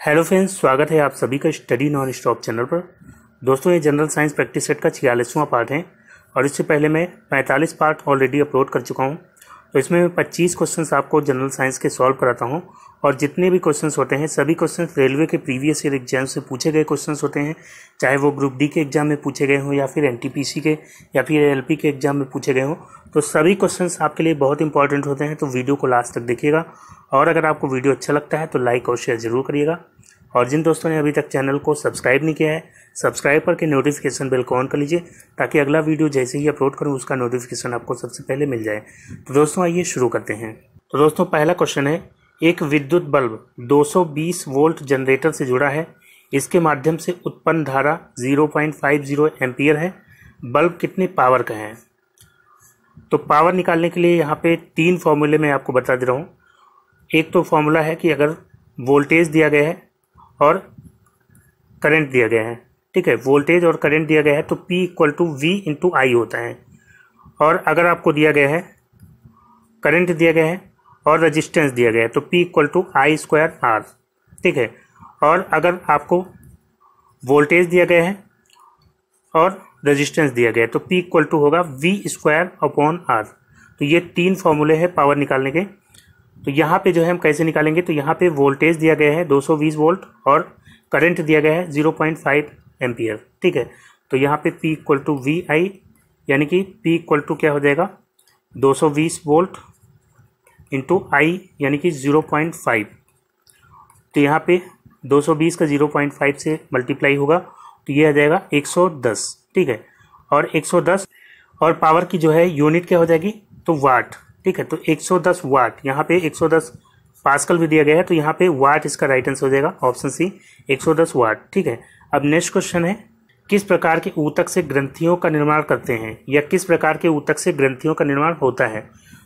Hello friends, स्वागत है आप सभी का स्टडी नॉन स्टॉप चैनल पर। दोस्तों, ये जनरल साइंस प्रैक्टिस सेट का 46वां पार्ट है और इससे पहले मैं 45 पार्ट ऑलरेडी अपलोड कर चुका हूँ। तो इसमें मैं 25 क्वेश्चंस आपको जनरल साइंस के सॉल्व कराता हूँ और जितने भी क्वेश्चंस होते हैं सभी क्वेश्चंस रेलवे के प्रीवियस ईयर एग्जाम से पूछे गए क्वेश्चंस होते हैं, चाहे वो ग्रुप डी के एग्जाम में पूछे गए हों या फिर एनटीपीसी के या फिर एलपी के एग्जाम में पूछे गए हों। तो सभी क्वेश्चंस आपके लिए बहुत इंपॉर्टेंट होते हैं, तो वीडियो को लास्ट तक देखिएगा। और अगर आपको वीडियो अच्छा लगता है तो लाइक और शेयर जरूर करिएगा। और जिन दोस्तों ने अभी तक चैनल को सब्सक्राइब नहीं किया है, सब्सक्राइब करके नोटिफिकेशन बेल को ऑन कर लीजिए ताकि अगला वीडियो जैसे ही अपलोड करूं उसका नोटिफिकेशन आपको सबसे पहले मिल जाए। तो दोस्तों आइए शुरू करते हैं। तो दोस्तों पहला क्वेश्चन है, एक विद्युत बल्ब 220 वोल्ट जनरेटर से जुड़ा है। इसके माध्यम से उत्पन्न धारा 0.50 एम्पियर है। बल्ब कितने पावर का है? तो पावर निकालने के लिए यहाँ पे 3 फॉर्मूले मैं आपको बता दे रहा हूँ। एक तो फॉर्मूला है कि अगर वोल्टेज दिया गया है और करंट दिया गया है, ठीक है, वोल्टेज और करंट दिया गया है तो P = V × I होता है। और अगर आपको दिया गया है करंट दिया गया है और रेजिस्टेंस दिया गया है तो P = I²R, ठीक है। और अगर आपको वोल्टेज दिया गया है और रेजिस्टेंस दिया गया है तो P होगा V²/R। तो ये 3 फॉर्मूले हैं पावर निकालने के। तो यहाँ पे जो है हम कैसे निकालेंगे, तो यहाँ पे वोल्टेज दिया गया है 220 वोल्ट और करंट दिया गया है 0.5 एम्पियर, ठीक है। तो यहाँ पे P = VI, यानी कि P क्या हो जाएगा 220 वोल्ट इंटू I यानी कि 0.5। तो यहाँ पे 220 का 0.5 से मल्टीप्लाई होगा तो ये आ जाएगा 110, ठीक है। और 110 और पावर की जो है यूनिट क्या हो जाएगी, तो वाट, ठीक है। तो 110 वाट, यहाँ पे 110 पास्कल भी दिया गया है तो यहाँ पे वाट इसका राइट आंसर हो जाएगा, ऑप्शन सी 110 वाट, ठीक है। अब नेक्स्ट क्वेश्चन है, किस प्रकार के ऊतक से ग्रंथियों का निर्माण करते हैं या किस प्रकार के ऊतक से ग्रंथियों का निर्माण होता है?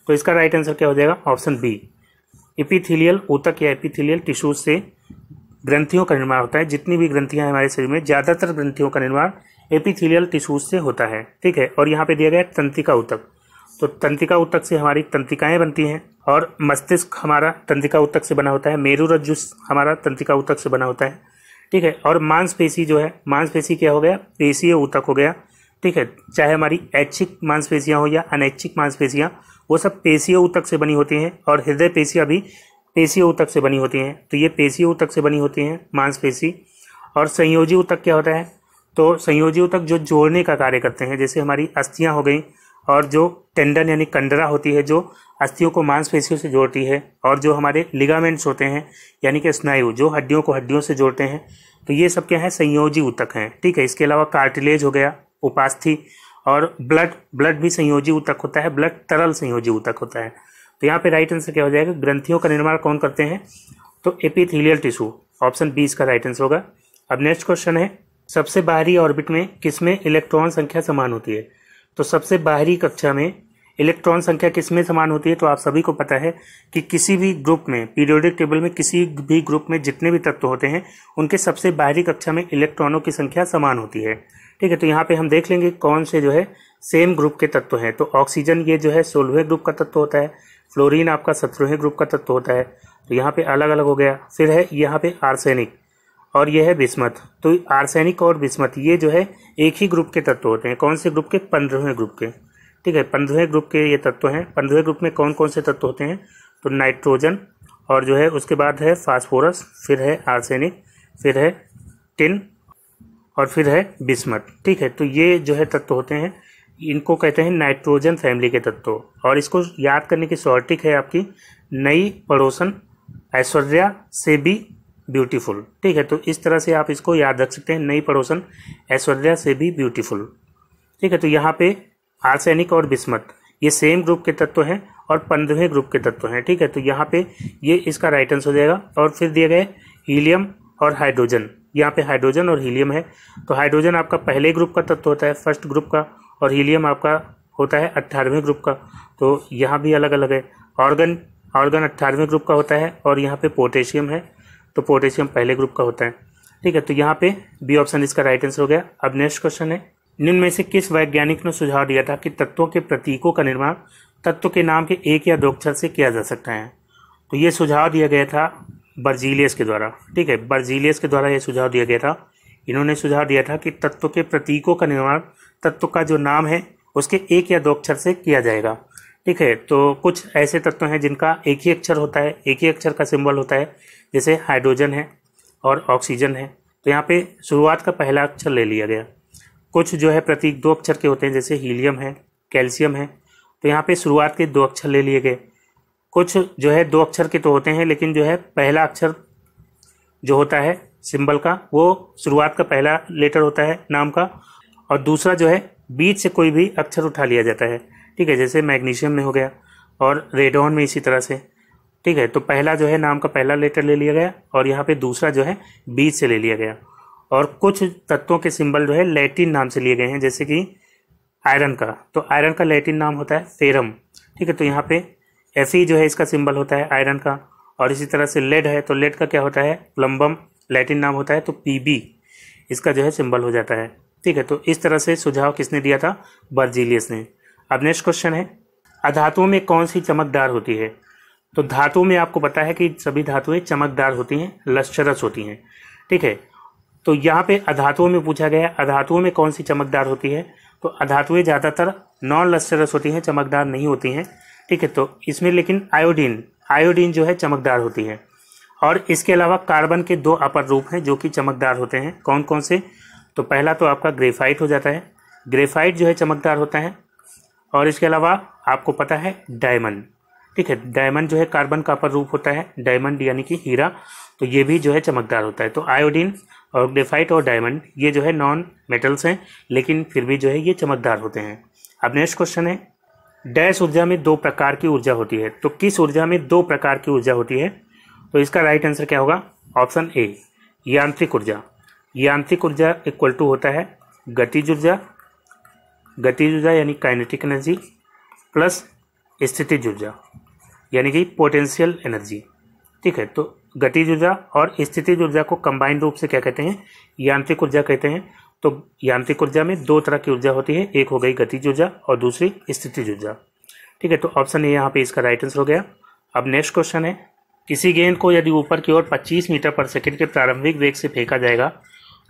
तो इसका राइट आंसर क्या हो जाएगा, ऑप्शन बी एपिथेलियल ऊतक या एपिथेलियल टिश्यूज से ग्रंथियों का निर्माण होता है। जितनी भी ग्रंथियां हैं हमारे शरीर में, ज़्यादातर ग्रंथियों का निर्माण एपिथेलियल टिश्यूज से होता है, ठीक है। और यहाँ पे दिया गया है तंत्रिका ऊतक, तो तंत्रिका ऊतक से हमारी तंत्रिकाएं बनती हैं और मस्तिष्क हमारा तंत्रिका ऊतक से बना होता है, मेरुरज्जु हमारा तंत्रिका ऊतक से बना होता है, ठीक है। और मांसपेशी जो है, मांसपेशी क्या हो गया, पेशीय ऊतक हो गया, ठीक है। चाहे हमारी ऐच्छिक मांसपेशियां हो या अनैच्छिक मांसपेशियां, वो सब पेशीय ऊतक से बनी होती हैं। और हृदय पेशियां भी पेशीय ऊतक से बनी होती हैं, तो ये पेशीय ऊतक से बनी होती हैं मांसपेशी। और संयोजी ऊतक क्या होता है, तो संयोजी ऊतक जो जोड़ने का कार्य करते हैं, जैसे हमारी अस्थियां हो गई और जो टेंडन यानी कंडरा होती है जो अस्थियों को मांसपेशियों से जोड़ती है, और जो हमारे लिगामेंट्स होते हैं यानी कि स्नायु जो हड्डियों को हड्डियों से जोड़ते हैं, तो ये सब क्या है, संयोजी ऊतक हैं, ठीक है। इसके अलावा कार्टिलेज हो गया, उपास्थि, और ब्लड भी संयोजी ऊतक होता है, ब्लड तरल संयोजी ऊतक होता है। तो यहाँ पे राइट आंसर क्या हो जाएगा, ग्रंथियों का निर्माण कौन करते हैं, तो एपिथेलियल टिश्यू, ऑप्शन बी इसका राइट आंसर होगा। अब नेक्स्ट क्वेश्चन है, सबसे बाहरी ऑर्बिट में किसमें इलेक्ट्रॉन संख्या समान होती है? तो सबसे बाहरी कक्षा में इलेक्ट्रॉन संख्या किसमें समान होती है? तो आप सभी को पता है कि किसी भी ग्रुप में, पीरियोडिक टेबल में किसी भी ग्रुप में जितने भी तत्व होते हैं उनके सबसे बाहरी कक्षा में इलेक्ट्रॉनों की संख्या समान होती है, ठीक है। तो यहाँ पे हम देख लेंगे कौन से जो है सेम ग्रुप के तत्व हैं। तो ऑक्सीजन ये जो है 16वें ग्रुप का तत्व होता है, फ्लोरीन आपका 17वें ग्रुप का तत्व होता है, तो यहाँ पे अलग अलग हो गया। फिर है यहाँ पे आर्सेनिक और यह है बिस्मथ। तो आर्सेनिक और बिस्मथ ये जो है एक ही ग्रुप के तत्व होते हैं। कौन से ग्रुप के? 15वें ग्रुप के, ठीक है। 15वें ग्रुप के ये तत्व हैं। 15वें ग्रुप में कौन कौन से तत्व होते हैं, तो नाइट्रोजन, और जो है उसके बाद है फास्फोरस, फिर है आर्सेनिक, फिर है टिन, और फिर है बिस्मथ, ठीक है। तो ये जो है तत्व होते हैं, इनको कहते हैं नाइट्रोजन फैमिली के तत्व। और इसको याद करने की शॉर्ट ट्रिक है आपकी, नई पड़ोसन ऐश्वर्या से भी ब्यूटीफुल, ठीक है। तो इस तरह से आप इसको याद रख सकते हैं, नई पड़ोसन ऐश्वर्या से भी ब्यूटीफुल, ठीक है। तो यहाँ पे आर्सेनिक और बिस्मथ ये सेम ग्रुप के तत्व हैं और 15वें ग्रुप के तत्व हैं, ठीक है। तो यहाँ पे ये इसका राइट आंसर हो जाएगा। और फिर दिए गए हीलियम और हाइड्रोजन, यहाँ पे हाइड्रोजन और हीलियम है। तो हाइड्रोजन आपका पहले ग्रुप का तत्व होता है, फर्स्ट ग्रुप का, और हीलियम आपका होता है 18वें ग्रुप का। तो यहाँ भी अलग अलग है। ऑर्गन 18वें ग्रुप का होता है, और यहाँ पे पोटेशियम है, तो पोटेशियम पहले ग्रुप का होता है, ठीक है। तो यहाँ पे बी ऑप्शन इसका राइट आंसर हो गया। अब नेक्स्ट क्वेश्चन है, निम्न में से किस वैज्ञानिक ने सुझाव दिया था कि तत्वों के प्रतीकों का निर्माण तत्व के नाम के एक या दो अक्षर से किया जा सकता है? तो ये सुझाव दिया गया था बर्जीलियस के द्वारा। ठीक है, बर्जीलियस के द्वारा ये सुझाव दिया गया था। इन्होंने सुझाव दिया था कि तत्व के प्रतीकों का निर्माण तत्व का जो नाम है उसके एक या दो अक्षर से किया जाएगा। ठीक है, तो कुछ ऐसे तत्व हैं जिनका एक ही अक्षर होता है, एक ही अक्षर का सिंबल होता है, जैसे हाइड्रोजन है और ऑक्सीजन है। तो यहाँ पे शुरुआत का पहला अक्षर ले लिया गया। कुछ जो है प्रतीक दो अक्षर के होते हैं, जैसे हीलियम है, कैल्शियम है, तो यहाँ पे शुरुआत के दो अक्षर ले लिए गए। कुछ जो है दो अक्षर के तो होते हैं, लेकिन जो है पहला अक्षर जो होता है सिंबल का वो शुरुआत का पहला लेटर होता है नाम का, और दूसरा जो है बीच से कोई भी अक्षर उठा लिया जाता है। ठीक है, जैसे मैग्नीशियम में हो गया और रेडॉन में इसी तरह से। ठीक है, तो पहला जो है नाम का पहला लेटर ले लिया गया और यहाँ पे दूसरा जो है बीच से ले लिया गया। और कुछ तत्वों के सिंबल जो है लैटिन नाम से लिए गए हैं, जैसे कि आयरन का, तो आयरन का लैटिन नाम होता है फेरम। ठीक है, तो यहाँ पे Fe जो है इसका सिंबल होता है आयरन का। और इसी तरह से लेड है, तो लेड का क्या होता है, प्लम्बम लैटिन नाम होता है, तो Pb इसका जो है सिंबल हो जाता है। ठीक है, तो इस तरह से सुझाव किसने दिया था, बर्जीलियस ने। अब नेक्स्ट क्वेश्चन है, अधातुओं में कौन सी चमकदार होती है। तो धातुओं में आपको पता है कि सभी धातुएं चमकदार होती हैं, लश्चरस होती हैं। ठीक है, तो यहाँ पे अधातुओं में पूछा गया है अधातुओं में कौन सी चमकदार होती है। तो अधातुएं ज़्यादातर नॉन लश्चरस होती हैं, चमकदार नहीं होती हैं। ठीक है, तो इसमें लेकिन आयोडीन जो है चमकदार होती है। और इसके अलावा कार्बन के दो अपर रूप हैं जो कि चमकदार होते हैं। कौन कौन से, तो पहला तो आपका ग्रेफाइट हो जाता है, ग्रेफाइट जो है चमकदार होता है। और इसके अलावा आपको पता है डायमंड। ठीक है, डायमंड जो है कार्बन का अपर रूप होता है, डायमंड यानी कि हीरा, तो ये भी जो है चमकदार होता है। तो आयोडीन और ग्रेफाइट और डायमंड ये जो है नॉन मेटल्स हैं, लेकिन फिर भी जो है ये चमकदार होते हैं। अब नेक्स्ट क्वेश्चन है, डैश ऊर्जा में दो प्रकार की ऊर्जा होती है। तो किस ऊर्जा में दो प्रकार की ऊर्जा होती है। तो इसका राइट आंसर क्या होगा, ऑप्शन ए, यांत्रिक ऊर्जा। यांत्रिक ऊर्जा इक्वल टू होता है गतिज ऊर्जा, गतिज ऊर्जा यानी काइनेटिक एनर्जी, प्लस स्थितिज ऊर्जा यानी कि पोटेंशियल एनर्जी। ठीक है, तो गतिज ऊर्जा और स्थितिज ऊर्जा को कंबाइंड रूप से क्या कहते हैं, यांत्रिक ऊर्जा कहते हैं। तो यांत्रिक ऊर्जा में दो तरह की ऊर्जा होती है, एक हो गई गतिज ऊर्जा और दूसरी स्थितिज ऊर्जा। ठीक है, तो ऑप्शन ए यहाँ पे इसका राइट आंसर हो गया। अब नेक्स्ट क्वेश्चन है, किसी गेंद को यदि ऊपर की ओर 25 मीटर पर सेकंड के प्रारंभिक वेग से फेंका जाएगा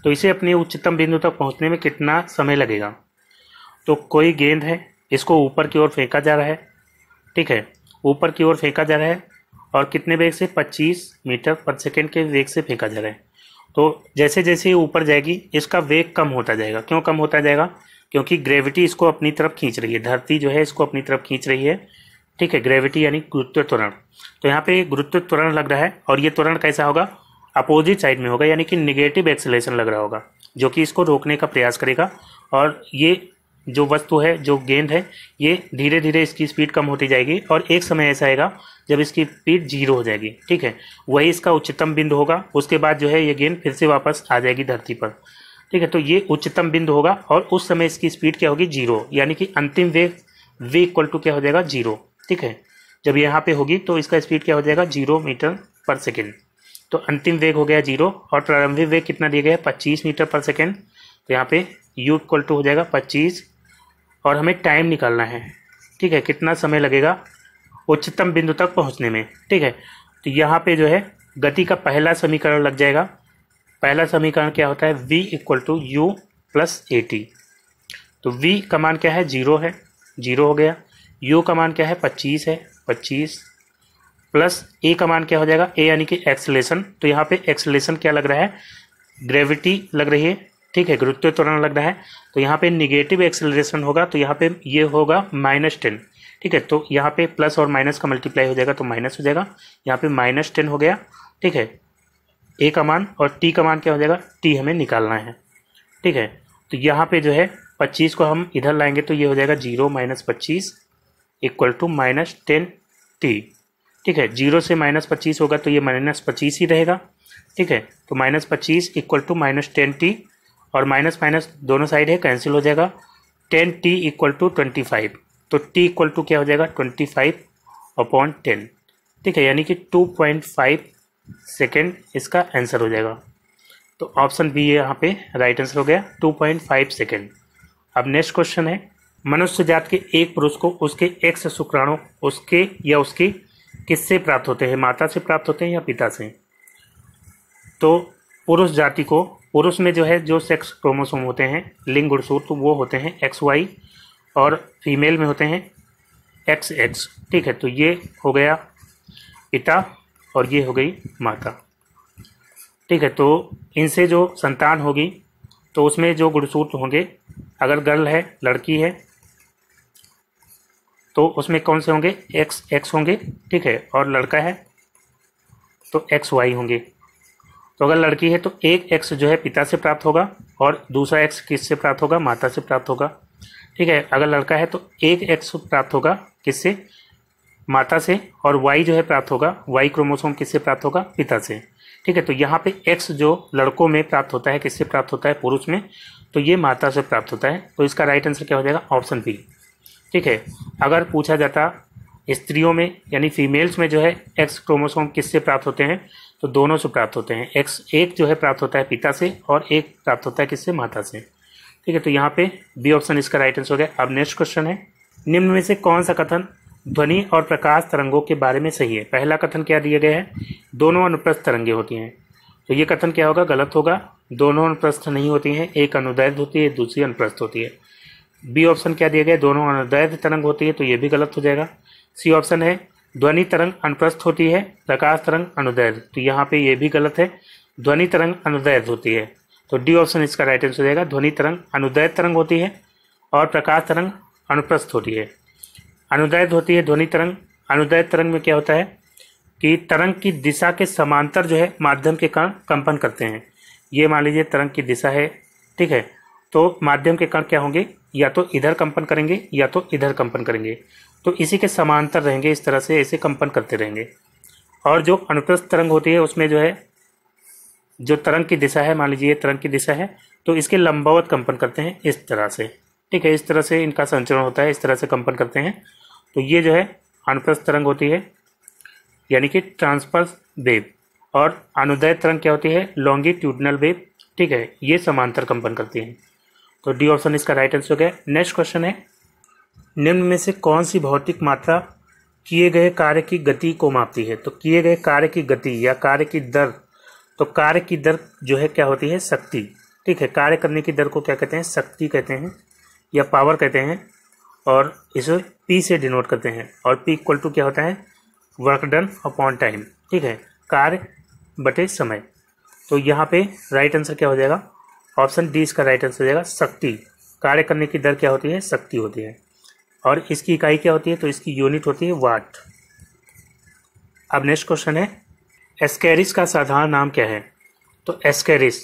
तो इसे अपने उच्चतम बिंदु तक पहुंचने में कितना समय लगेगा। तो कोई गेंद है, इसको ऊपर की ओर फेंका जा रहा है। ठीक है, ऊपर की ओर फेंका जा रहा है और कितने वेग से, 25 मीटर पर सेकंड के वेग से फेंका जा रहा है। तो जैसे जैसे ऊपर जाएगी इसका वेग कम होता जाएगा। क्यों कम होता जाएगा, क्योंकि ग्रेविटी इसको अपनी तरफ खींच रही है, धरती जो है इसको अपनी तरफ खींच रही है। ठीक है, ग्रेविटी यानी गुरुत्व त्वरण। तो यहाँ पे गुरुत्व त्वरण लग रहा है और ये त्वरण कैसा होगा, अपोजिट साइड में होगा, यानी कि निगेटिव एक्सेलरेशन लग रहा होगा, जो कि इसको रोकने का प्रयास करेगा। और ये जो वस्तु है, जो गेंद है, ये धीरे धीरे इसकी स्पीड कम होती जाएगी और एक समय ऐसा आएगा जब इसकी स्पीड 0 हो जाएगी। ठीक है, वही इसका उच्चतम बिंदु होगा। उसके बाद जो है ये गेंद फिर से वापस आ जाएगी धरती पर। ठीक है, तो ये उच्चतम बिंदु होगा और उस समय इसकी स्पीड क्या होगी, 0, यानी कि अंतिम वेग v इक्वल टू क्या हो जाएगा, 0। ठीक है, जब यहाँ पे होगी तो इसका स्पीड क्या हो जाएगा, 0 मीटर पर सेकेंड। तो अंतिम वेग हो गया 0 और प्रारंभिक वेग कितना दिया गया है, 25 मीटर पर सेकेंड। तो यहाँ पे u इक्वल टू हो जाएगा 25 और हमें टाइम निकालना है। ठीक है, कितना समय लगेगा उच्चतम बिंदु तक पहुंचने में। ठीक है, तो यहाँ पे जो है गति का पहला समीकरण लग जाएगा। पहला समीकरण क्या होता है, v equal to u plus a t. तो v का मान क्या है, 0 है, 0 हो गया। u का मान क्या है, 25 है, 25 प्लस a का मान क्या हो जाएगा, a यानी कि एक्सेलरेशन। तो यहाँ पे एक्सेलरेशन क्या लग रहा है, ग्रेविटी लग रही है। ठीक है, गुरुत्व त्वरण लग रहा है। तो यहाँ पे निगेटिव एक्सेलरेशन होगा, तो यहाँ पे ये होगा -10। ठीक है, तो यहाँ पे प्लस और माइनस का मल्टीप्लाई हो जाएगा तो माइनस हो जाएगा। यहाँ पे -10 हो गया। ठीक है, a का मान और t का मान क्या हो जाएगा, t हमें निकालना है। ठीक है, तो यहाँ पे जो है 25 को हम इधर लाएंगे तो ये हो जाएगा 0 - 25 इक्वल टू -10t। ठीक है, 0 से -25 होगा तो ये -25 ही रहेगा। ठीक है, तो -25 इक्वल टू -10t और माइनस माइनस दोनों साइड है, कैंसिल हो जाएगा। 10t equal to 25। तो t इक्वल टू क्या हो जाएगा, 25/10। ठीक है, यानी कि 2.5 सेकेंड इसका आंसर हो जाएगा। तो ऑप्शन बी यहाँ पे राइट आंसर हो गया, 2.5 सेकेंड। अब नेक्स्ट क्वेश्चन है, मनुष्य जात के एक पुरुष को उसके X शुक्राणु उसके या उसकी किससे प्राप्त होते हैं, माता से प्राप्त होते हैं या पिता से। तो पुरुष जाति को, पुरुष में जो है जो सेक्स क्रोमोसोम होते हैं लिंग गुणसूत्र वो होते हैं XY और फीमेल में होते हैं XX। ठीक है, तो ये हो गया पिता और ये हो गई माता। ठीक है, तो इनसे जो संतान होगी तो उसमें जो गुणसूत्र होंगे, अगर गर्ल है लड़की है तो उसमें कौन से होंगे, XX होंगे। ठीक है, और लड़का है तो XY होंगे। तो अगर लड़की है तो एक X जो है पिता से प्राप्त होगा और दूसरा X किससे प्राप्त होगा, माता से प्राप्त होगा। ठीक है, अगर लड़का है तो एक X प्राप्त होगा किससे, माता से, और Y जो है प्राप्त होगा, Y क्रोमोसोम किससे प्राप्त होगा, पिता से। ठीक है, तो यहाँ पे X जो लड़कों में प्राप्त होता है किससे प्राप्त होता है, पुरुष में, तो ये माता से प्राप्त होता है। तो इसका राइट आंसर क्या हो जाएगा, ऑप्शन बी। ठीक है, अगर पूछा जाता स्त्रियों में यानी फीमेल्स में जो है X क्रोमोसोम किससे प्राप्त होते हैं, तो दोनों से प्राप्त होते हैं। X एक जो है प्राप्त होता है पिता से और एक प्राप्त होता है किससे, माता से। ठीक है, तो यहाँ पे बी ऑप्शन इसका राइट आंसर हो गया। अब नेक्स्ट क्वेश्चन है, निम्न में से कौन सा कथन ध्वनि और प्रकाश तरंगों के बारे में सही है। पहला कथन क्या दिया गया है, दोनों अनुप्रस्थ तरंगें होती हैं। तो ये कथन क्या होगा, गलत होगा। दोनों अनुप्रस्थ नहीं होती हैं, एक अनुदैर्ध्य होती है, दूसरी अनुप्रस्थ होती है। बी ऑप्शन क्या दिया गया, दोनों अनुदैर्ध्य तरंग होती है, तो ये भी गलत हो जाएगा। सी ऑप्शन है ध्वनि तरंग अनुप्रस्थ होती है, प्रकाश तरंग अनुदैर्ध्य, तो यहाँ पे ये भी गलत है, ध्वनि तरंग अनुदैर्ध्य होती है। तो डी ऑप्शन इसका राइट आंसर हो जाएगा, ध्वनि तरंग अनुदैर्ध्य तरंग होती है और प्रकाश तरंग अनुप्रस्थ होती है। अनुदैर्ध्य होती है ध्वनि तरंग। अनुदैर्ध्य तरंग में क्या होता है कि तरंग की दिशा के समांतर जो है माध्यम के कण कंपन करते हैं। ये मान लीजिए तरंग की दिशा है, ठीक है, तो माध्यम के कण क्या होंगे, या तो इधर कंपन करेंगे या तो इधर कंपन करेंगे, तो इसी के समांतर रहेंगे, इस तरह से ऐसे कंपन करते रहेंगे। और जो अनुप्रस्थ तरंग होती है उसमें जो है जो तरंग की दिशा है, मान लीजिए तरंग की दिशा है, तो इसके लंबवत कंपन करते हैं इस तरह से। ठीक है, इस तरह से इनका संचरण होता है, इस तरह से कंपन करते हैं। तो ये जो है अनुप्रस्थ तरंग होती है यानी कि ट्रांसवर्स वेव, और अनुदैर्ध्य तरंग क्या होती है, लॉन्गिट्यूडनल वेव। ठीक है, ये समांतर कंपन करती हैं। तो डी ऑप्शन इसका राइट आंसर हो गया। नेक्स्ट क्वेश्चन है, निम्न में से कौन सी भौतिक मात्रा किए गए कार्य की गति को मापती है। तो किए गए कार्य की गति या कार्य की दर, तो कार्य की दर जो है क्या होती है, शक्ति। ठीक है, कार्य करने की दर को क्या कहते हैं, शक्ति कहते हैं या पावर कहते हैं, और इसे P से डिनोट करते हैं। और P इक्वल टू क्या होता है, वर्क डन अपॉन टाइम। ठीक है, कार्य बटे समय। तो यहाँ पे राइट आंसर क्या हो जाएगा, ऑप्शन डी इसका राइट आंसर हो जाएगा, शक्ति। कार्य करने की दर क्या होती है, शक्ति होती है। और इसकी इकाई क्या होती है, तो इसकी यूनिट होती है वाट। अब नेक्स्ट क्वेश्चन है, एस्केरिस का साधारण नाम क्या है। तो एस्केरिस,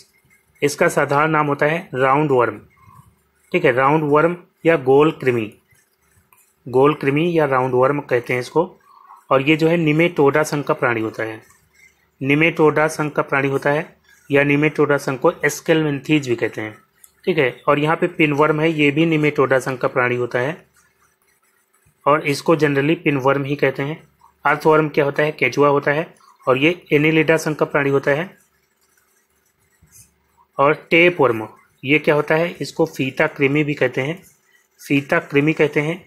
इसका साधारण नाम होता है राउंड वर्म। ठीक है, राउंड वर्म या गोल कृमि, गोल कृमि या राउंड वर्म कहते हैं इसको। और ये जो है निमेटोडा संघ का प्राणी होता है, निमेटोडा संघ का प्राणी होता है, या निमेटोडा संघ को एस्केलमेंथीज भी कहते हैं। ठीक है, और यहाँ पे पिनवर्म है, ये भी निमेटोडा संघ का प्राणी होता है और इसको जनरली पिनवर्म ही कहते हैं। अर्थवर्म क्या होता है, केचुआ होता है, और ये एनिलिडा संघ का प्राणी होता है। और टेप वर्म ये क्या होता है, इसको फीता कृमि भी कहते हैं, फीता कृमि कहते हैं,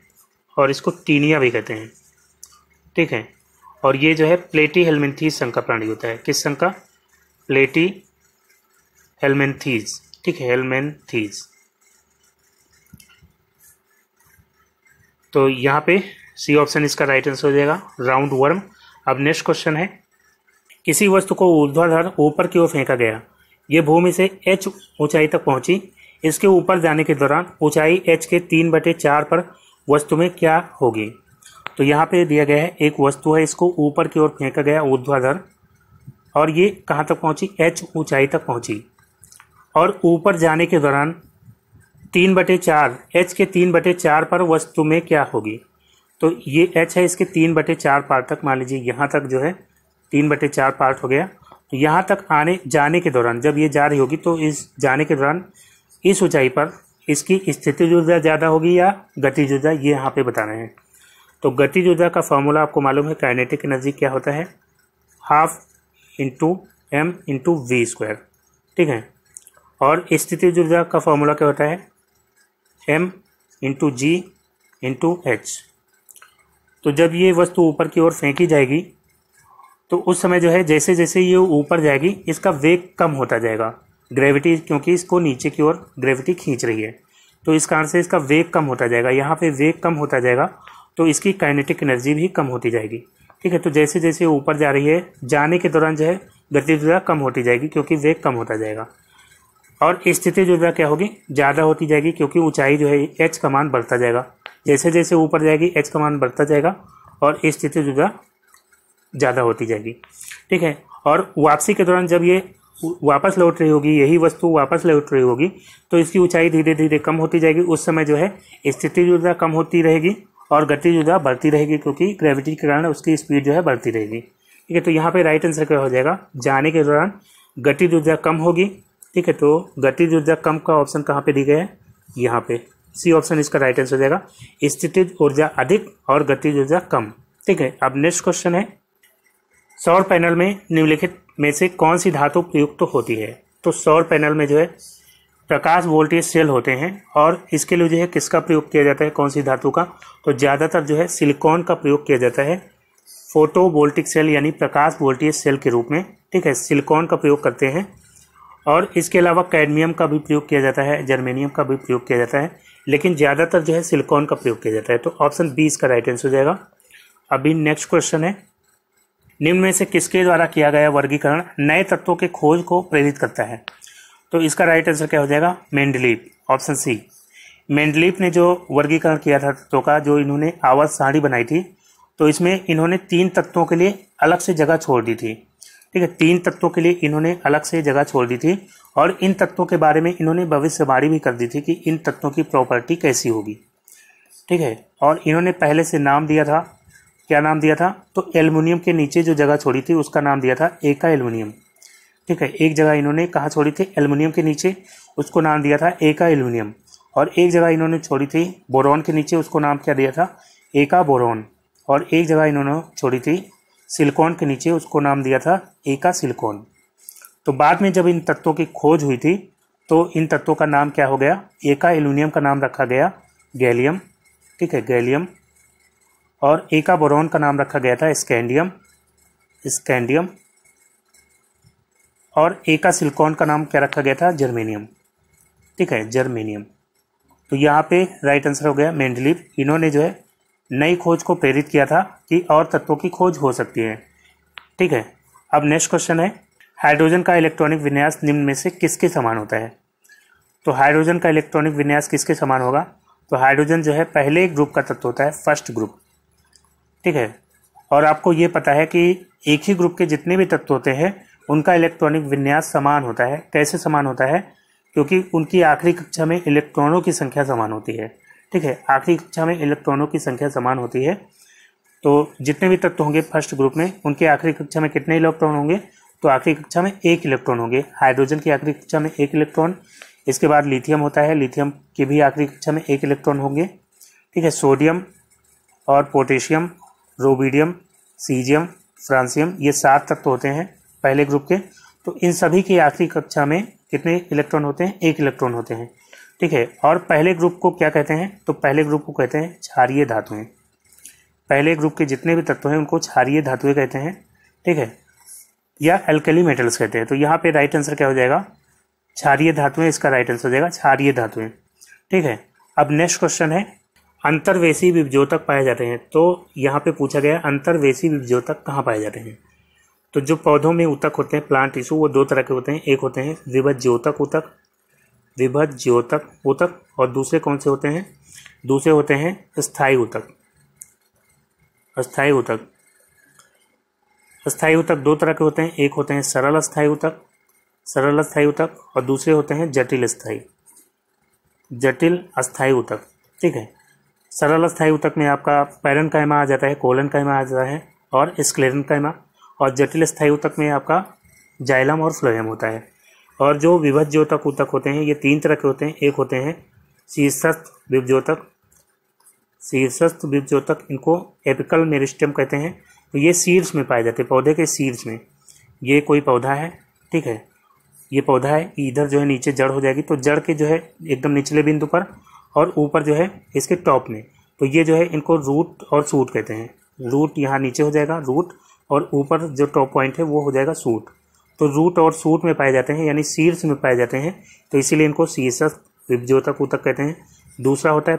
और इसको टीनिया भी कहते हैं। ठीक है, और ये जो है प्लेटी हेलमिन्थीज संघ का प्राणी होता है। किस संघ का, प्लेटी हेलमिन्थीज। ठीक है, हेलमिन्थीज। तो यहाँ पे सी ऑप्शन इसका राइट आंसर हो जाएगा, राउंड वर्म। अब नेक्स्ट क्वेश्चन है, किसी वस्तु को ऊर्ध्वाधर ऊपर की ओर फेंका गया, ये भूमि से h ऊंचाई तक पहुंची, इसके ऊपर जाने के दौरान ऊंचाई h के 3/4 पर वस्तु में क्या होगी। तो यहाँ पे दिया गया है, एक वस्तु है, इसको ऊपर की ओर फेंका गया ऊर्ध्वाधर, और ये कहाँ तक पहुंची, h ऊंचाई तक पहुंची, और ऊपर जाने के दौरान 3/4 h के 3/4 पर वस्तु में क्या होगी। तो ये h है, इसके 3/4 पार्ट तक, मान लीजिए यहाँ तक जो है 3/4 पार्ट हो गया। तो यहाँ तक आने जाने के दौरान जब ये जा रही होगी, तो इस जाने के दौरान इस ऊंचाई पर इसकी स्थितिज ऊर्जा ज़्यादा होगी या गतिज ऊर्जा, ये यहाँ पे बता रहे हैं। तो गतिज ऊर्जा का फॉर्मूला आपको मालूम है, काइनेटिक एनर्जी क्या होता है, 1/2 × m × v²। ठीक है, और स्थितिज ऊर्जा का फॉर्मूला क्या होता है, m × g × h। तो जब ये वस्तु ऊपर की ओर फेंकी जाएगी तो उस समय जो है जैसे जैसे ये ऊपर जाएगी इसका वेग कम होता जाएगा, ग्रेविटी, क्योंकि इसको नीचे की ओर ग्रेविटी खींच रही है, तो इस कारण से इसका वेग कम होता जाएगा। यहाँ पे वेग कम होता जाएगा तो इसकी काइनेटिक एनर्जी भी कम होती जाएगी। ठीक है, तो जैसे जैसे ऊपर जा रही है, जाने के दौरान जो है गतिज कम होती जाएगी क्योंकि वेग कम होता जाएगा, और स्थितिज ऊर्जा क्या होगी, ज़्यादा होती जाएगी क्योंकि ऊंचाई जो है एच का मान बढ़ता जाएगा। जैसे जैसे ऊपर जाएगी एच का मान बढ़ता जाएगा और स्थितिज ऊर्जा ज़्यादा होती जाएगी। ठीक है, और वापसी के दौरान जब ये वापस लौट रही होगी, यही वस्तु वापस लौट रही होगी, तो इसकी ऊंचाई धीरे धीरे कम होती जाएगी। उस समय जो है स्थितिज ऊर्जा कम होती रहेगी और गतिज ऊर्जा बढ़ती रहेगी क्योंकि ग्रेविटी के कारण उसकी स्पीड जो है बढ़ती रहेगी। ठीक है, तो यहाँ पे राइट आंसर क्या हो जाएगा, जाने के दौरान गतिज ऊर्जा कम होगी। ठीक है, तो गतिज ऊर्जा कम का ऑप्शन कहाँ पे दी गया है, यहाँ पे सी ऑप्शन इसका राइट आंसर हो जाएगा। स्थितिज ऊर्जा अधिक और गतिज ऊर्जा कम। ठीक है, अब नेक्स्ट क्वेश्चन है, सौर पैनल में निम्नलिखित में से कौन सी धातु प्रयुक्त होती है। तो सौर पैनल में जो है प्रकाश वोल्टेज सेल होते हैं और इसके लिए जो है किसका प्रयोग किया जाता है, कौन सी धातु का, तो ज़्यादातर जो है सिलिकॉन का प्रयोग किया जाता है फोटो वोल्टिक सेल यानी प्रकाश वोल्टेज सेल के रूप में। ठीक है, सिलिकॉन का प्रयोग करते हैं और इसके अलावा कैडमियम का भी प्रयोग किया जाता है, जर्मेनियम का भी प्रयोग किया जाता है, लेकिन ज़्यादातर जो है सिलिकॉन का प्रयोग किया जाता है। तो ऑप्शन बी इसका राइट आंसर हो जाएगा। अभी नेक्स्ट क्वेश्चन है, निम्न में से किसके द्वारा किया गया वर्गीकरण नए तत्वों के खोज को प्रेरित करता है। तो इसका राइट आंसर क्या हो जाएगा, मेंडलीव, ऑप्शन सी। मेंडलीव ने जो वर्गीकरण किया था तत्वों का, जो इन्होंने आवर्त सारणी बनाई थी, तो इसमें इन्होंने 3 तत्वों के लिए अलग से जगह छोड़ दी थी। ठीक है, 3 तत्वों के लिए इन्होंने अलग से जगह छोड़ दी थी और इन तत्वों के बारे में इन्होंने भविष्यवाणी भी कर दी थी कि इन तत्वों की प्रॉपर्टी कैसी होगी। ठीक है, और इन्होंने पहले से नाम दिया था, क्या नाम दिया था, तो एल्युमिनियम के नीचे जो जगह छोड़ी थी उसका नाम दिया था एका एल्युमिनियम। ठीक है, एक जगह इन्होंने कहाँ छोड़ी थी, एल्युमिनियम के नीचे, उसको नाम दिया था एका एल्युमिनियम, और एक जगह इन्होंने छोड़ी थी बोरॉन के नीचे, उसको नाम क्या दिया था, एका बोरॉन, और एक जगह इन्होंने छोड़ी थी सिलिकॉन के नीचे, उसको नाम दिया था एका सिलिकॉन। तो बाद में जब इन तत्वों की खोज हुई थी तो इन तत्वों का नाम क्या हो गया, एका एल्युमिनियम का नाम रखा गया गैलियम। ठीक है, गैलियम, और एका बोरॉन का नाम रखा गया था स्कैंडियम, स्कैंडियम, और एका सिलिकॉन का नाम क्या रखा गया था, जर्मेनियम। ठीक है, जर्मेनियम। तो यहाँ पे राइट आंसर हो गया मेंडलीव। इन्होंने जो है नई खोज को प्रेरित किया था कि और तत्वों की खोज हो सकती है। ठीक है, अब नेक्स्ट क्वेश्चन है, हाइड्रोजन का इलेक्ट्रॉनिक विन्यास निम्न में से किसके समान होता है। तो हाइड्रोजन का इलेक्ट्रॉनिक विन्यास किसके समान होगा, तो हाइड्रोजन जो है पहले ग्रुप का तत्व होता है, फर्स्ट ग्रुप। ठीक है, और आपको ये पता है कि एक ही ग्रुप के जितने भी तत्व होते हैं उनका इलेक्ट्रॉनिक विन्यास समान होता है। कैसे समान होता है, क्योंकि उनकी आखिरी कक्षा में इलेक्ट्रॉनों की संख्या समान होती है। ठीक है, आखिरी कक्षा में इलेक्ट्रॉनों की संख्या समान होती है। तो जितने भी तत्व होंगे फर्स्ट ग्रुप में, उनके आखिरी कक्षा में कितने इलेक्ट्रॉन होंगे, तो आखिरी कक्षा में 1 इलेक्ट्रॉन होंगे। हाइड्रोजन की आखिरी कक्षा में 1 इलेक्ट्रॉन, इसके बाद लिथियम होता है, लिथियम की भी आखिरी कक्षा में 1 इलेक्ट्रॉन होंगे। ठीक है, सोडियम और पोटेशियम, रोबीडियम, सीजियम, फ्रांसियम, ये 7 तत्व होते हैं पहले ग्रुप के। तो इन सभी की आखिरी कक्षा में कितने इलेक्ट्रॉन होते हैं, 1 इलेक्ट्रॉन होते हैं। ठीक है, और पहले ग्रुप को क्या कहते हैं, तो पहले ग्रुप को कहते हैं क्षारीय धातुएं। पहले ग्रुप के जितने भी तत्व हैं उनको क्षारीय धातुएं कहते हैं। ठीक है, या एल्कली मेटल्स कहते हैं। तो यहाँ पे राइट आंसर क्या हो जाएगा, क्षारीय धातुएं, इसका राइट आंसर हो जाएगा क्षारीय धातुएं। ठीक है, अब नेक्स्ट क्वेश्चन है, अंतर्वेशी विभज्योतक पाए जाते हैं। तो यहाँ पे पूछा गया अंतर्वेशी विभज्योतक कहाँ पाए जाते हैं। तो जो पौधों में ऊतक होते हैं, प्लांट टिश्यू, वो 2 तरह के होते हैं। एक होते हैं विभज्योतक ऊतक, विभज्योतक ऊतक, और दूसरे कौन से होते हैं, दूसरे होते हैं स्थायी ऊतक, अस्थायी ऊतक। अस्थायी ऊतक 2 तरह के होते हैं, एक होते हैं सरल अस्थायी ऊतक, सरल अस्थायी ऊतक, और दूसरे होते हैं जटिल अस्थायी, जटिल अस्थायी ऊतक। ठीक है, सरल अस्थायी ऊतक में आपका पैरेन्काइमा आ जाता है, कोलेनकाइमा आ जाता है और स्क्लेरेन्काइमा, और जटिल अस्थायी ऊतक में आपका जाइलम और फ्लोएम होता है। और जो विभज्योतक ऊतक होते हैं ये 3 तरह के होते हैं। एक होते हैं शीर्षस्थ विभज्योतक, शीर्षस्थ विभज्योतक, इनको एपिकल मेरिस्टेम कहते हैं। तो ये शीर्ष में पाए जाते हैं, पौधे के शीर्ष में। ये कोई पौधा है, ठीक है, ये पौधा है, इधर जो है नीचे जड़ हो जाएगी, तो जड़ के जो है एकदम निचले बिंदु पर, और ऊपर जो है इसके टॉप में। तो ये जो है इनको रूट और शूट कहते हैं। रूट यहाँ नीचे हो जाएगा, रूट, और ऊपर जो टॉप पॉइंट है वो हो जाएगा सूट। तो रूट और सूट में पाए जाते हैं, यानी शीर्ष में पाए जाते हैं, तो इसीलिए इनको शीर्षस्थ विभज्योतक ऊतक कहते हैं। दूसरा होता है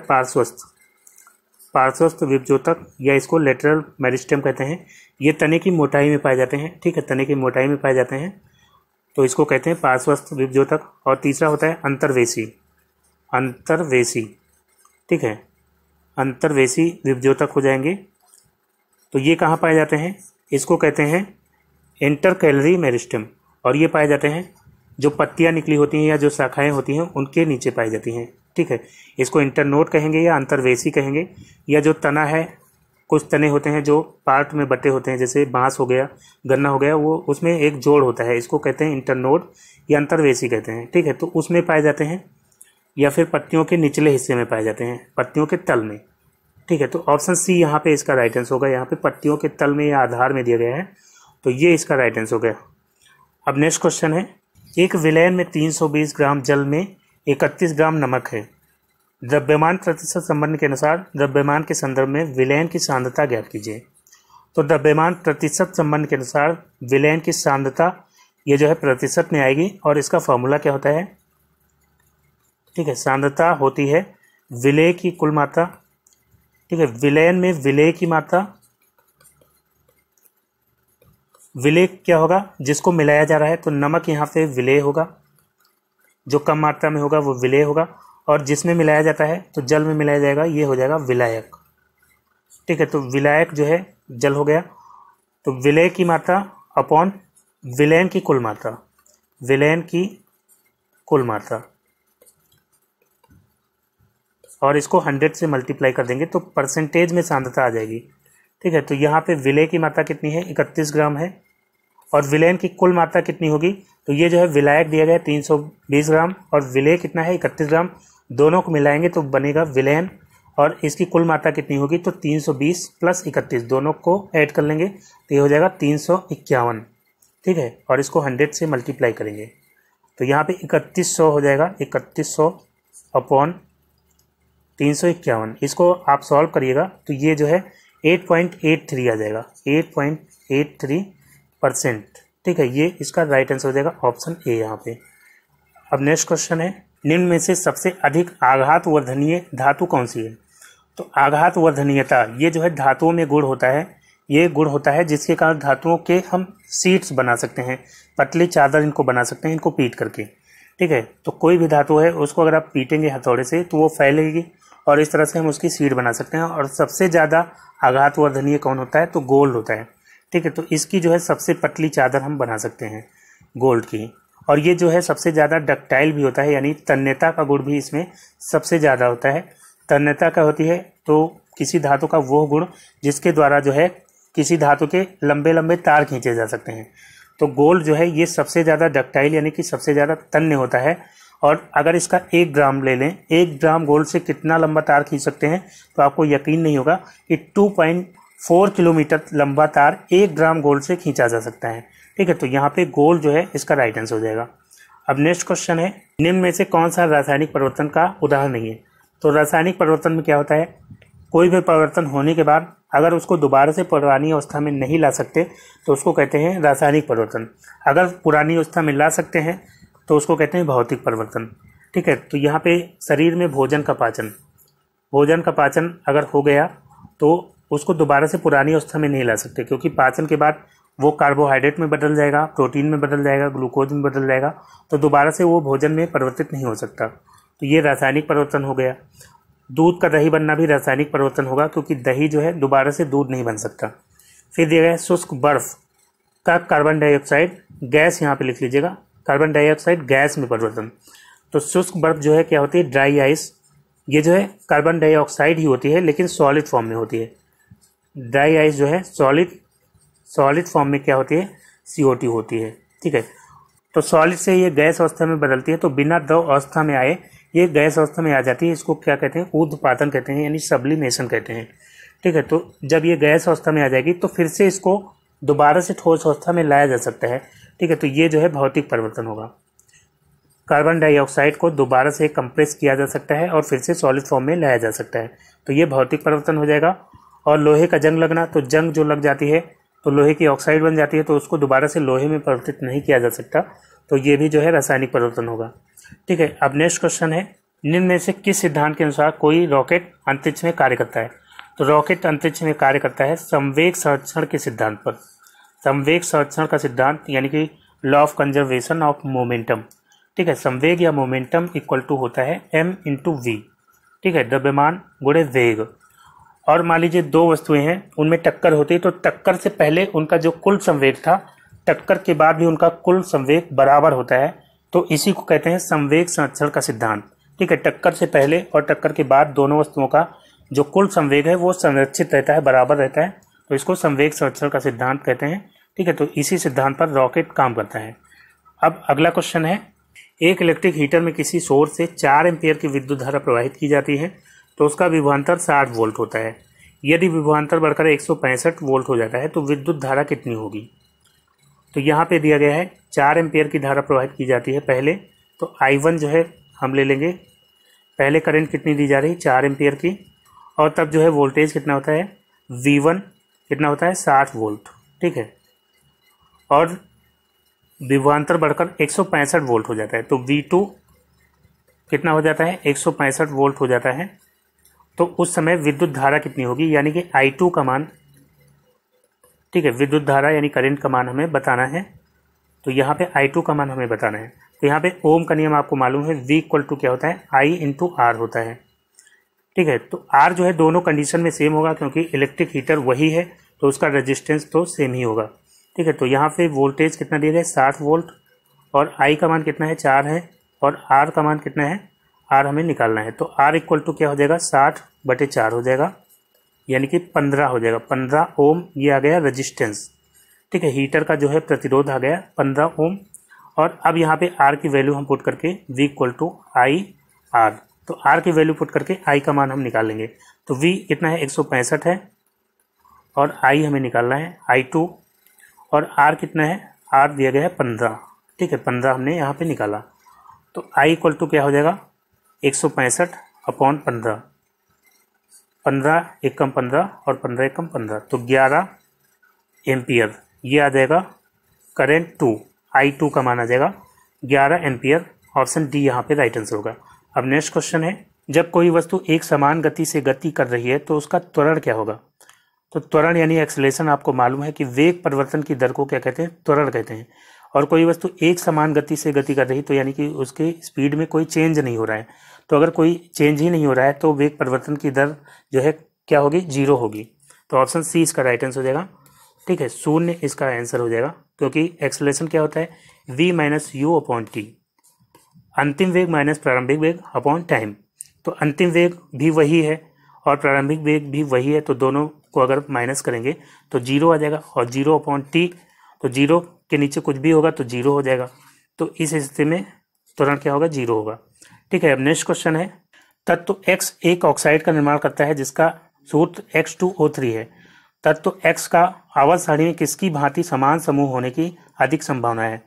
पार्श्वस्थ विभज्योतक, या इसको लेटरल मेरिस्टेम कहते हैं। ये तने की मोटाई में पाए जाते हैं, ठीक है, तने की मोटाई में पाए जाते हैं, तो इसको कहते हैं पार्श्वस्थ विभज्योतक। और तीसरा होता है अंतर्वेशी, ठीक है, अंतर्वेशी विभज्योतक हो जाएंगे। तो ये कहाँ पाए जाते हैं, इसको कहते हैं इंटरकैलरी मेरिस्टेम, और ये पाए जाते हैं जो पत्तियां निकली होती हैं या जो शाखाएं होती हैं उनके नीचे पाई जाती हैं, ठीक है। इसको इंटरनोड कहेंगे या अंतर्वेशी कहेंगे। या जो तना है, कुछ तने होते हैं जो पार्ट में बटे होते हैं, जैसे बांस हो गया, गन्ना हो गया, वो उसमें एक जोड़ होता है, इसको कहते हैं इंटरनोड या अंतर्वेशी कहते हैं, ठीक है। तो उसमें पाए जाते हैं, या फिर पत्तियों के निचले हिस्से में पाए जाते हैं, पत्तियों के तल में, ठीक है। तो ऑप्शन सी यहाँ पे इसका राइट आंसर होगा। यहाँ पे पत्तियों के तल में या आधार में दिया गया है, तो ये इसका राइट आंसर हो गया। अब नेक्स्ट क्वेश्चन है, एक विलयन में 320 ग्राम जल में 31 ग्राम नमक है। द्रव्यमान प्रतिशत संबंध के अनुसार द्रव्यमान के संदर्भ में विलयन की सांद्रता ज्ञात कीजिए। तो द्रव्यमान प्रतिशत संबंध के अनुसार विलयन की सांद्रता ये जो है प्रतिशत में आएगी, और इसका फॉर्मूला क्या होता है, ठीक है, सांद्रता होती है विलेय की कुल मात्रा, ठीक है। विलयन में विलेय की मात्रा, विलेय क्या होगा, जिसको मिलाया जा रहा है, तो नमक यहाँ पे विलेय होगा, जो कम मात्रा में होगा वो विलेय होगा, और जिसमें मिलाया जाता है तो जल में मिलाया जाएगा, ये हो जाएगा विलायक, ठीक है। तो विलायक जो है जल हो गया। तो विलेय की मात्रा अपॉन विलयन की कुल मात्रा, विलयन की कुल मात्रा, और इसको 100 से मल्टीप्लाई कर देंगे तो परसेंटेज में सांद्रता आ जाएगी, ठीक है। तो यहाँ पे विलेय की मात्रा कितनी है, 31 ग्राम है, और विलयन की कुल मात्रा कितनी होगी, तो ये जो है विलायक दिया गया है 320 ग्राम, और विलेय कितना है 31 ग्राम, दोनों को मिलाएंगे तो बनेगा विलयन, और इसकी कुल मात्रा कितनी होगी, तो 320 प्लस 31 दोनों को ऐड कर लेंगे तो ये हो जाएगा 351, ठीक है। और इसको 100 से मल्टीप्लाई करेंगे तो यहाँ पे 3100 हो जाएगा, 3100 अपॉन 351, इसको आप सॉल्व करिएगा तो ये जो है 8.83 आ जाएगा, 8.83%, ठीक है। ये इसका राइट आंसर हो जाएगा ऑप्शन ए यहाँ पे। अब नेक्स्ट क्वेश्चन है, निम्न में से सबसे अधिक आघात वर्धनीय धातु कौन सी है। तो आघात वर्धनीयता ये जो है धातुओं में गुण होता है, ये गुण होता है जिसके कारण धातुओं के हम शीट्स बना सकते हैं, पतली चादर इनको बना सकते हैं, इनको पीट करके, ठीक है। तो कोई भी धातु है उसको अगर आप पीटेंगे हथौड़े से तो वो फैलेगी, और इस तरह से हम उसकी शीट बना सकते हैं। और सबसे ज़्यादा आघात वर्धनीय कौन होता है, तो गोल्ड होता है, ठीक है। तो इसकी जो है सबसे पतली चादर हम बना सकते हैं गोल्ड की, और ये जो है सबसे ज़्यादा डक्टाइल भी होता है, यानी तन्यता का गुण भी इसमें सबसे ज़्यादा होता है। तन्यता का होती है तो किसी धातु का वो गुण जिसके द्वारा जो है किसी धातु के लंबे लंबे तार खींचे जा सकते हैं। तो गोल्ड जो है ये सबसे ज़्यादा डक्टाइल यानी कि सबसे ज़्यादा तन्य होता है। और अगर इसका 1 ग्राम ले लें, 1 ग्राम गोल्ड से कितना लंबा तार खींच सकते हैं, तो आपको यकीन नहीं होगा कि 2.4 किलोमीटर लंबा तार 1 ग्राम गोल्ड से खींचा जा सकता है, ठीक है। तो यहाँ पे गोल्ड जो है इसका राइट आंसर हो जाएगा। अब नेक्स्ट क्वेश्चन है, निम्न में से कौन सा रासायनिक परिवर्तन का उदाहरण नहीं है। तो रासायनिक परिवर्तन में क्या होता है, कोई भी परिवर्तन होने के बाद अगर उसको दोबारा से पुरानी अवस्था में नहीं ला सकते तो उसको कहते हैं रासायनिक परिवर्तन। अगर पुरानी अवस्था में ला सकते हैं तो उसको कहते हैं भौतिक परिवर्तन, ठीक है। तो यहाँ पे शरीर में भोजन का पाचन अगर हो गया तो उसको दोबारा से पुरानी अवस्था में नहीं ला सकते, क्योंकि पाचन के बाद वो कार्बोहाइड्रेट में बदल जाएगा, प्रोटीन में बदल जाएगा, ग्लूकोज में बदल जाएगा, तो दोबारा से वो भोजन में परिवर्तित नहीं हो सकता। तो ये रासायनिक परिवर्तन हो गया। दूध का दही बनना भी रासायनिक परिवर्तन होगा, क्योंकि दही जो है दोबारा से दूध नहीं बन सकता। फिर दिया गया शुष्क बर्फ का कार्बन डाइऑक्साइड गैस, यहाँ पे लिख लीजिएगा, कार्बन डाइऑक्साइड गैस में परिवर्तन। तो शुष्क बर्फ जो है क्या होती है, ड्राई आइस, ये जो है कार्बन डाइऑक्साइड ही होती है लेकिन सॉलिड फॉर्म में होती है। ड्राई आइस जो है सॉलिड फॉर्म में क्या होती है, CO2 होती है, ठीक है। तो सॉलिड से ये गैस अवस्था में बदलती है, तो बिना द्रव अवस्था में आए ये गैस अवस्था में आ जाती है। इसको क्या कहते हैं, ऊर्ध्वपातन कहते हैं, यानी सब्लिमेशन कहते हैं, ठीक है। तो जब ये गैस अवस्था में आ जाएगी तो फिर से इसको दोबारा से ठोस अवस्था में लाया जा सकता है, ठीक है। तो ये जो है भौतिक परिवर्तन होगा। कार्बन डाइऑक्साइड को दोबारा से कंप्रेस किया जा सकता है और फिर से सॉलिड फॉर्म में लाया जा सकता है, तो ये भौतिक परिवर्तन हो जाएगा। और लोहे का जंग लगना, तो जंग जो लग जाती है तो लोहे की ऑक्साइड बन जाती है, तो उसको दोबारा से लोहे में परिवर्तित नहीं किया जा सकता, तो ये भी जो है रासायनिक परिवर्तन होगा। ठीक है, अब नेक्स्ट क्वेश्चन है, निम्न में से किस सिद्धांत के अनुसार कोई रॉकेट अंतरिक्ष में कार्य करता है? तो रॉकेट अंतरिक्ष में कार्य करता है संवेग संरक्षण के सिद्धांत पर। संवेग संरक्षण का सिद्धांत यानी कि law of conservation of momentum. ठीक है, संवेग या मोमेंटम इक्वल टू होता है m/v। ठीक है, द्रव्यमान गुणे वेग। और मान लीजिए दो वस्तुएं हैं, उनमें टक्कर होती है, तो टक्कर से पहले उनका जो कुल संवेग था, टक्कर के बाद भी उनका कुल संवेग बराबर होता है, तो इसी को कहते हैं संवेग संरक्षण का सिद्धांत। ठीक है, टक्कर से पहले और टक्कर के बाद दोनों वस्तुओं का जो कुल संवेग है वो संरक्षित रहता है, बराबर रहता है, तो इसको संवेग संरक्षण का सिद्धांत कहते हैं। ठीक है, तो इसी सिद्धांत पर रॉकेट काम करता है। अब अगला क्वेश्चन है, एक इलेक्ट्रिक हीटर में किसी सोर्स से 4 एम्पीयर की विद्युत धारा प्रवाहित की जाती है, तो उसका विभवांतर 60 वोल्ट होता है। यदि विभवांतर बढ़कर 165 वोल्ट हो जाता है तो विद्युत धारा कितनी होगी? तो यहाँ पे दिया गया है 4 एम्पीयर की धारा प्रवाहित की जाती है पहले, तो I1 जो है हम ले लेंगे, पहले करंट कितनी दी जा रही है 4 एम्पीयर की, और तब जो है वोल्टेज कितना होता है V1 कितना होता है 60 वोल्ट। ठीक है, और विभवांतर बढ़कर 165 वोल्ट हो जाता है, तो V2 कितना हो जाता है 165 वोल्ट हो जाता है, तो उस समय विद्युत धारा कितनी होगी, यानी कि I2 का मान। ठीक है, विद्युत धारा यानी करंट का मान हमें बताना है, तो यहाँ पे I2 का मान हमें बताना है। तो यहाँ पे ओम का नियम आपको मालूम है, V इक्वल टू क्या होता है I/R होता है। ठीक है, तो R जो है दोनों कंडीशन में सेम होगा, क्योंकि इलेक्ट्रिक हीटर वही है तो उसका रेजिस्टेंस तो सेम ही होगा। ठीक है, तो यहाँ पे वोल्टेज कितना दिया गया है 60 वोल्ट, और I का मान कितना है 4 है, और R का मान कितना है, R हमें निकालना है, तो R इक्वल टू क्या हो जाएगा 60/4 हो जाएगा, यानी कि 15 हो जाएगा। 15 ओम ये आ गया रेजिस्टेंस। ठीक है, हीटर का जो है प्रतिरोध आ गया 15 ओम। और अब यहाँ पे R की वैल्यू हम पुट करके V इक्वल टू I/R, तो R की वैल्यू पुट करके I का मान हम निकालेंगे, तो V कितना है 165 है, और I हमें निकालना है I2, और R कितना है, R दिया गया है 15। ठीक है, 15 हमने यहाँ पे निकाला, तो I इक्वल टू क्या हो जाएगा 165/15, 15 एकम 15 और 15 एकम 15, तो 11 एम्पियर ये आ जाएगा करंट 2, I2 का मान आ जाएगा 11 एम्पियर। ऑप्शन डी यहाँ पे राइट आंसर होगा। अब नेक्स्ट क्वेश्चन है, जब कोई वस्तु एक समान गति से गति कर रही है तो उसका त्वरण क्या होगा? तो त्वरण यानी एक्सेलरेशन आपको मालूम है कि वेग परिवर्तन की दर को क्या कहते हैं, त्वरण कहते हैं। और कोई वस्तु एक समान गति से गति कर रही तो यानी कि उसके स्पीड में कोई चेंज नहीं हो रहा है, तो अगर कोई चेंज ही नहीं हो रहा है तो वेग परिवर्तन की दर जो है क्या होगी, 0 होगी। तो ऑप्शन सी इसका राइट आंसर हो जाएगा। ठीक है, 0 इसका आंसर हो जाएगा, क्योंकि एक्सेलरेशन क्या होता है v - u/t, अंतिम वेग माइनस प्रारंभिक वेग अपॉन टाइम। तो अंतिम वेग भी वही है और प्रारंभिक वेग भी वही है, तो दोनों को अगर माइनस करेंगे तो 0 आ जाएगा, और 0/t, तो 0 के नीचे कुछ भी होगा तो 0 हो जाएगा, तो इस स्थिति में त्वरण क्या होगा 0 होगा। ठीक है, अब नेक्स्ट क्वेश्चन है, तत्व X एक ऑक्साइड का निर्माण करता है जिसका सूत्र X2O3 है। तत्व X का आवर्त सारणी में किसकी भांति समान समूह होने की अधिक संभावना है?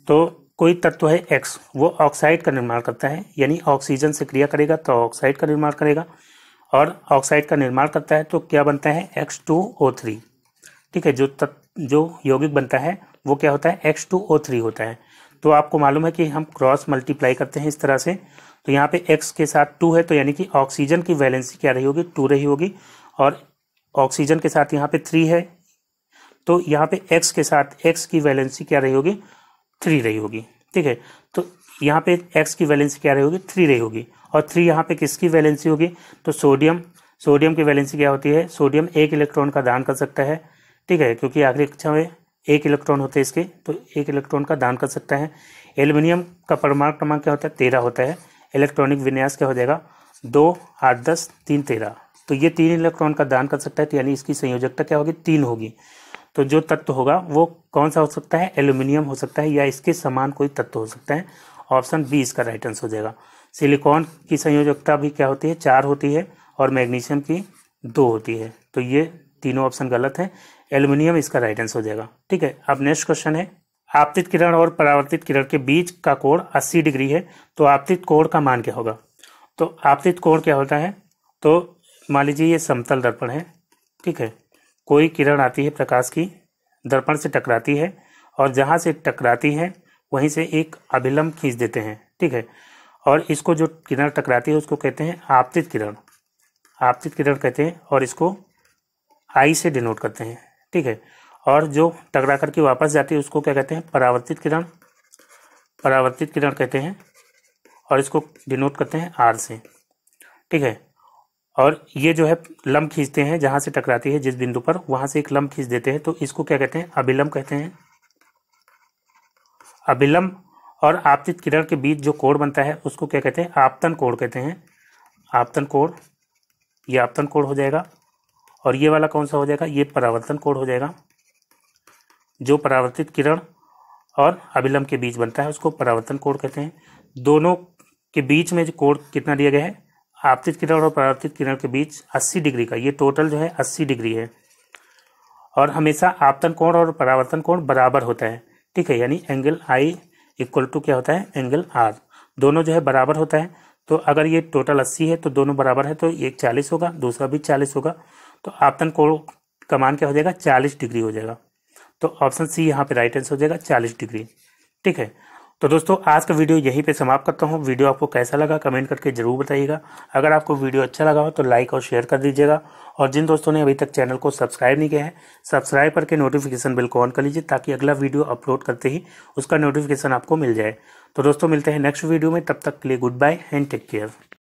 तो कोई तत्व है X, वो ऑक्साइड का निर्माण करता है, यानी ऑक्सीजन से क्रिया करेगा तो ऑक्साइड का निर्माण करेगा, और ऑक्साइड का निर्माण करता है तो क्या बनता है X2O3। ठीक है, जो यौगिक बनता है वो क्या होता है X2O3 होता है। तो आपको मालूम है कि हम क्रॉस मल्टीप्लाई करते हैं इस तरह से, तो यहाँ पे X के साथ 2 है, तो यानी कि ऑक्सीजन की वैलेंसी क्या रही होगी 2 रही होगी, और ऑक्सीजन के साथ यहाँ पे 3 है, तो यहाँ पे X के साथ X की वैलेंसी क्या रही होगी 3 रही होगी। ठीक है, तो यहाँ पे X की वैलेंसी क्या रही होगी 3 रही होगी, और 3 यहाँ पे किसकी वैलेंसी होगी, तो सोडियम की वैलेंसी क्या होती है, सोडियम 1 इलेक्ट्रॉन का दान कर सकता है। ठीक है, क्योंकि आखिरी कक्षा में 1 इलेक्ट्रॉन होते हैं इसके, तो 1 इलेक्ट्रॉन का दान कर सकता है। एल्युमिनियम का परमाणु क्रमांक क्या होता है 13 होता है। इलेक्ट्रॉनिक विन्यास क्या हो जाएगा 2 8 10 3 13, तो ये 3 इलेक्ट्रॉन का दान कर सकता है, तो यानी इसकी संयोजकता क्या होगी 3 होगी। तो जो तत्व होगा वो कौन सा हो सकता है, एल्यूमिनियम हो सकता है, या इसके समान कोई तत्व हो सकता है। ऑप्शन बी इसका राइट आंसर हो जाएगा। सिलिकॉन की संयोजकता भी क्या होती है 4 होती है, और मैग्नीशियम की 2 होती है, तो ये तीनों ऑप्शन गलत है, एल्यूमिनियम इसका राइट आंसर हो जाएगा। ठीक है, अब नेक्स्ट क्वेश्चन है, आपतित किरण और परावर्तित किरण के बीच का कोण 80 डिग्री है, तो आपतित कोण का मान क्या होगा? तो आपतित कोण क्या होता है, तो मान लीजिए ये समतल दर्पण है, ठीक है, कोई किरण आती है प्रकाश की, दर्पण से टकराती है और जहाँ से टकराती है वहीं से एक अभिलंब खींच देते हैं, ठीक है। और इसको जो किरण टकराती है उसको कहते हैं आपतित किरण, आपतित किरण कहते हैं, और इसको आई से डिनोट करते हैं, ठीक है। और जो टकरा करके वापस जाती है उसको क्या कहते हैं, परावर्तित किरण, परावर्तित किरण कहते हैं, और इसको डिनोट करते हैं आर से, ठीक है। और ये जो है लंब खींचते हैं, जहाँ से टकराती है जिस बिंदु पर वहाँ से एक लंब खींच देते हैं, तो इसको क्या कहते हैं, अभिलंब कहते हैं। अभिलंब और आपतित किरण के बीच जो कोण बनता है उसको क्या कहते हैं, आपतन कोण कहते हैं, आपतन कोण। ये आपतन कोण हो जाएगा। और ये वाला कौन सा हो जाएगा, ये परावर्तन कोण हो जाएगा। जो परावर्तित किरण और अभिलंब के बीच बनता है उसको परावर्तन कोण कहते हैं। दोनों के बीच में जो कोण कितना दिया गया है, आपतित किरण और परावर्तित किरण के बीच 80 डिग्री का, ये टोटल जो है 80 डिग्री है। और हमेशा आपतन कोण और परावर्तन कोण बराबर होता है, ठीक है। यानी एंगल आई इक्वल टू क्या होता है, एंगल आर, दोनों जो है बराबर होता है। तो अगर ये टोटल 80 है तो दोनों बराबर है, तो एक 40 होगा, दूसरा भी 40 होगा, तो आपतन कोण का मान क्या हो जाएगा, 40 डिग्री हो जाएगा। तो ऑप्शन सी यहाँ पे राइट आंसर हो जाएगा, 40 डिग्री, ठीक है। तो दोस्तों आज का वीडियो यहीं पे समाप्त करता हूँ। वीडियो आपको कैसा लगा कमेंट करके जरूर बताइएगा। अगर आपको वीडियो अच्छा लगा हो तो लाइक और शेयर कर दीजिएगा, और जिन दोस्तों ने अभी तक चैनल को सब्सक्राइब नहीं किया है, सब्सक्राइब करके नोटिफिकेशन बिल को ऑन कर लीजिए, ताकि अगला वीडियो अपलोड करते ही उसका नोटिफिकेशन आपको मिल जाए। तो दोस्तों मिलते हैं नेक्स्ट वीडियो में, तब तक के लिए goodbye and take care.